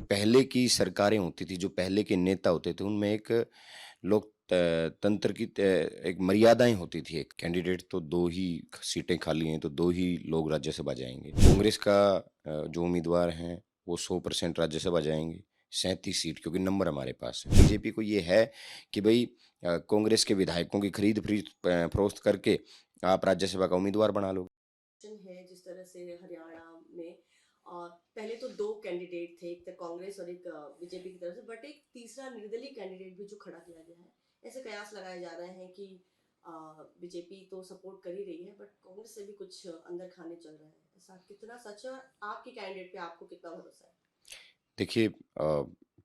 पहले की सरकारें होती थी, जो पहले के नेता होते थे, उनमें एक लोक तंत्र की एक मर्यादाएँ होती थी। एक कैंडिडेट तो 2 ही सीटें खाली हैं, तो 2 ही लोग राज्यसभा जाएँगे। कांग्रेस का जो उम्मीदवार हैं, वो 100% राज्यसभा जाएँगे, 37 सीट क्योंकि नंबर हमारे पास है। बीजेपी को ये है कि भई कांग्रेस के विधायकों की फ़रोख्त करके आप राज्यसभा का उम्मीदवार बना लो। है जिस तरह से हरियाणा में पहले तो 2 कैंडिडेट थे, एक तो कांग्रेस और एक बीजेपी की तरफ से, बट एक तीसरा निर्दलीय कैंडिडेट भी जो खड़ा किया गया है। ऐसे कयास लगाए जा रहे हैं कि अ, बीजेपी तो सपोर्ट कर ही रही है, बट कांग्रेस से भी कुछ अंदर खाने चल रहे हैं। ऐसा कितना सच है और आपके कैंडिडेट पे आपको कितना भरोसा है? देखिए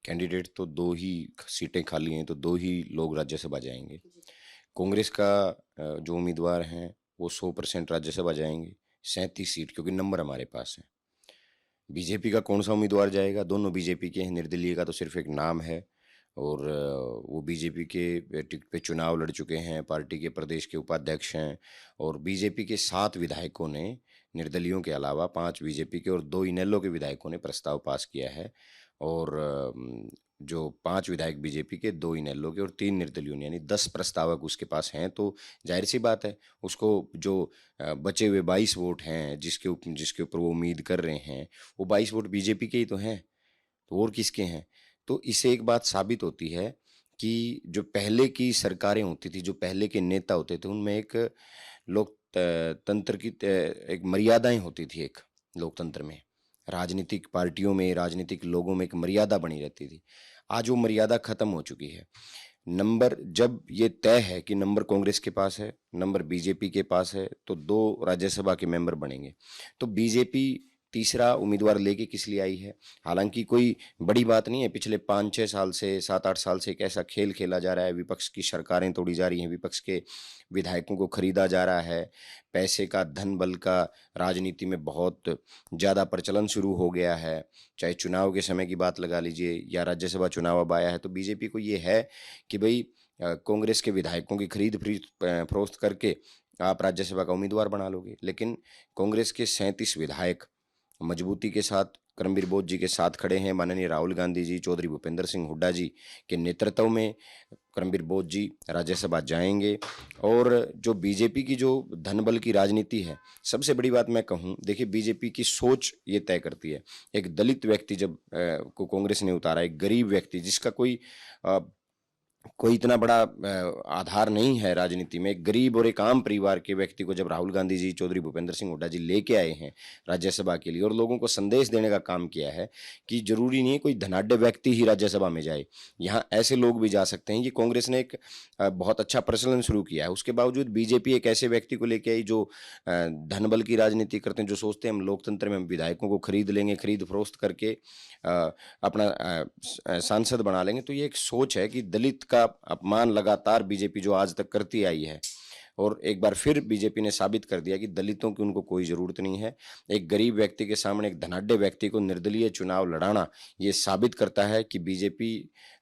कैंडिडेट तो 2 ही सीटें खाली हैं, तो 2 ही लोग राज्यसभा जाएँगे। जी। कांग्रेस का जो उम्मीदवार हैं, वो 100% राज्यसभा जाएँगे, 37 सीट क्योंकि नंबर हमारे पास है। बीजेपी का कौन-सा उम्मीदवार जाएगा? दोनों बीजेपी के हैं, निर्दलीय का तो सिर्फ़ एक नाम है और वो बीजेपी के टिकट पे चुनाव लड़ चुके हैं, पार्टी के प्रदेश के उपाध्यक्ष हैं और बीजेपी के 7 विधायकों ने निर्दलीयों के अलावा 5 बीजेपी के और 2 इनेलो के विधायकों ने प्रस्ताव पास किया है और जो 5 विधायक बीजेपी के, 2 इनेलो के और 3 निर्दलीयों ने यानी 10 प्रस्तावक उसके पास हैं, तो ज़ाहिर-सी बात है, उसको जो बचे हुए 22 वोट हैं, जिसके ऊपर वो उम्मीद कर रहे हैं, वो 22 वोट बीजेपी के ही तो हैं, तो और किसके हैं? तो इससे एक बात साबित होती है कि जो पहले की सरकारें होती थी, जो पहले के नेता होते थे, उनमें एक लोक तंत्र की एक मर्यादाएँ होती थी एक लोकतंत्र में। राजनीतिक पार्टियों में, राजनीतिक लोगों में एक मर्यादा बनी रहती थी। आज वो मर्यादा खत्म हो चुकी है। नंबर जब ये तय है कि नंबर कांग्रेस के पास है, नंबर बीजेपी के पास है, तो 2 राज्यसभा के मेंबर बनेंगे। तो बीजेपी तीसरा उम्मीदवार लेके किस लिए आई है? हालाँकि कोई बड़ी बात नहीं है, पिछले 5-6 साल से, 7-8 साल से एक ऐसा खेल खेला जा रहा है, विपक्ष की सरकारें तोड़ी जा रही हैं, विपक्ष के विधायकों को खरीदा जा रहा है, पैसे का, धन बल का राजनीति में बहुत ज़्यादा प्रचलन शुरू हो गया है। चाहे चुनाव के समय की बात लगा लीजिए या राज्यसभा चुनाव अब आया है, तो बीजेपी को ये है कि भई कांग्रेस के विधायकों की फ़रोख्त करके आप राज्यसभा का उम्मीदवार बना लोगे। लेकिन कांग्रेस के 37 विधायक मजबूती के साथ करमबीर बोस जी के साथ खड़े हैं। माननीय राहुल गांधी जी, चौधरी भूपेंद्र सिंह हुड्डा जी के नेतृत्व में करमबीर बोस जी राज्यसभा जाएँगे और जो बीजेपी की जो धन-बल की राजनीति है, सबसे बड़ी बात मैं कहूँ, देखिए बीजेपी की सोच ये तय करती है। एक दलित व्यक्ति जब को कांग्रेस ने उतारा, एक गरीब व्यक्ति जिसका अ, कोई इतना बड़ा आधार नहीं है राजनीति में, एक गरीब और एक आम परिवार के व्यक्ति को जब राहुल गांधी जी, चौधरी भूपेंद्र सिंह हुड्डा जी लेके आए हैं राज्यसभा के लिए और लोगों को संदेश देने का काम किया है कि ज़रूरी नहीं है कोई धनाढ्य व्यक्ति ही राज्यसभा में जाए। यहाँ ऐसे लोग भी जा सकते हैं। ये कांग्रेस ने एक बहुत अच्छा प्रचलन शुरू किया है। उसके बावजूद बीजेपी एक ऐसे व्यक्ति को लेके आई जो धन बल की राजनीति करते हैं, जो सोचते हैं हम लोकतंत्र में हम विधायकों को खरीद लेंगे, खरीद फरोख्त करके अपना सांसद बना लेंगे। तो ये एक सोच है कि दलित का अपमान लगातार बीजेपी जो आज तक करती आई है और एक बार फिर बीजेपी ने साबित कर दिया कि दलितों की उनको कोई ज़रूरत नहीं है। एक गरीब व्यक्ति के सामने एक धनाढ्य व्यक्ति को निर्दलीय चुनाव लड़ाना, ये साबित करता है कि बीजेपी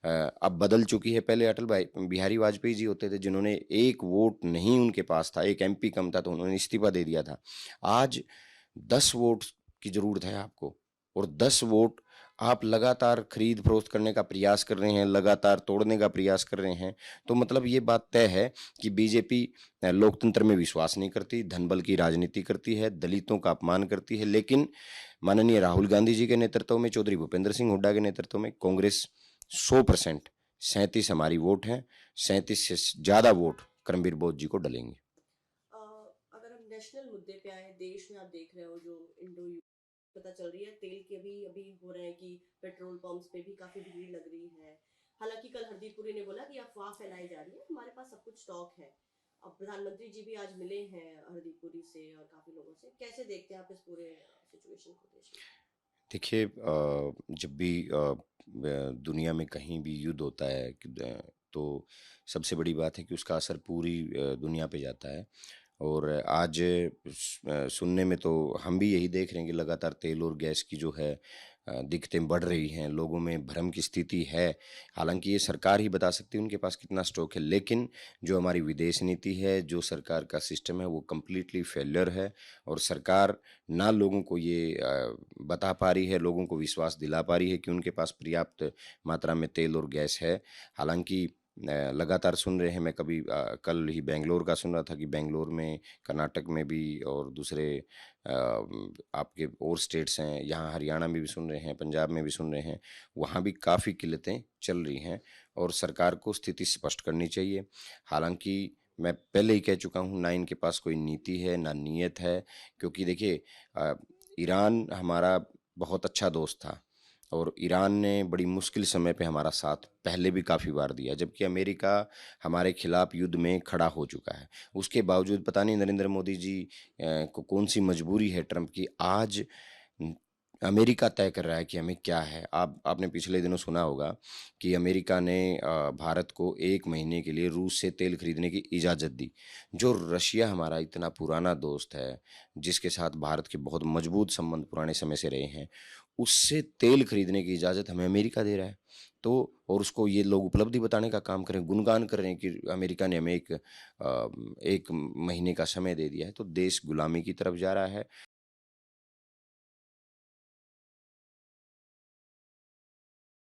अब बदल चुकी है। पहले अटल भाई बिहारी वाजपेयी जी होते थे जिन्होंने 1 वोट नहीं उनके पास था, 1 एमपी कम था तो उन्होंने इस्तीफ़ा दे दिया था। आज 10 वोट की ज़रूरत है आपको और 10 वोट आप लगातार खरीद-फरोख्त करने का प्रयास कर रहे हैं, लगातार तोड़ने का प्रयास कर रहे हैं, तो मतलब ये बात तय है कि बीजेपी लोकतंत्र में विश्वास नहीं करती, धन-बल की राजनीति करती है, दलितों का अपमान करती है। लेकिन माननीय राहुल गांधी जी के नेतृत्व में, चौधरी भूपेंद्र सिंह हुड्डा के नेतृत्व में कांग्रेस 100% 37 हमारी वोट हैं, 37 से ज़्यादा वोट करमबीर बोस जी को डलेंगे। अ, अगर हम नेशनल मुद्दे पे आए, देश में आप देख रहे हो जो इंडो पता चल रही है, तेल के अभी अभी हो रहे हैं कि पेट्रोल पंप्स पे भी काफ़ी भीड़ लग रही है। हालाँकि कल हरदीप पुरी ने बोला कि अफ़वाह फैलाई जा रही है, हमारे पास सब कुछ स्टॉक है। अब प्रधानमंत्री जी भी आज मिले हैं हरदीप पुरी से और काफ़ी लोगों से। कैसे देखते हैं आप इस पूरे सिचुएशन को देश में? देखिए जब भी दुनिया में कहीं भी युद्ध होता है तो सबसे बड़ी बात है कि उसका असर पूरी दुनिया पे जाता है और आज सुनने में तो हम भी यही देख रहे हैं कि लगातार तेल और गैस की जो है दिक्कतें बढ़ रही हैं, लोगों में भ्रम की स्थिति है। हालाँकि ये सरकार ही बता सकती है उनके पास कितना स्टॉक है, लेकिन जो हमारी विदेश नीति है, जो सरकार का सिस्टम है, वो कंप्लीटली फेल्योर है और सरकार ना लोगों को ये बता पा रही है, लोगों को विश्वास दिला पा रही है कि उनके पास पर्याप्त मात्रा में तेल और गैस है। हालाँकि लगातार सुन रहे हैं, मैं कल ही बैंगलोर का सुन रहा था कि बैंगलोर में, कर्नाटक में भी और दूसरे आपके और स्टेट्स हैं, यहाँ हरियाणा में भी सुन रहे हैं, पंजाब में भी सुन रहे हैं, वहाँ भी काफ़ी किल्लतें चल रही हैं और सरकार को स्थिति स्पष्ट करनी चाहिए। हालाँकि मैं पहले ही कह चुका हूँ, ना इनके पास कोई नीति है, ना नीयत है, क्योंकि देखिए ईरान हमारा बहुत अच्छा दोस्त था और ईरान ने बड़ी मुश्किल समय पे हमारा साथ पहले भी काफ़ी बार दिया, जबकि अमेरिका हमारे खिलाफ युद्ध में खड़ा हो चुका है। उसके बावजूद पता नहीं नरेंद्र मोदी जी को कौन-सी मजबूरी है ट्रंप की, आज उम, अमेरिका तय कर रहा है कि हमें क्या है। आपने पिछले दिनों सुना होगा कि अमेरिका ने भारत को 1 महीने के लिए रूस से तेल खरीदने की इजाज़त दी। जो रशिया हमारा इतना पुराना दोस्त है, जिसके साथ भारत के बहुत मजबूत संबंध पुराने समय से रहे हैं, उससे तेल खरीदने की इजाज़त हमें अमेरिका दे रहा है। तो और उसको ये लोग उपलब्धि बताने का काम कर रहे हैं, गुणगान कर रहे हैं कि अमेरिका ने हमें 1 महीने का समय दे दिया है। तो देश गुलामी की तरफ जा रहा है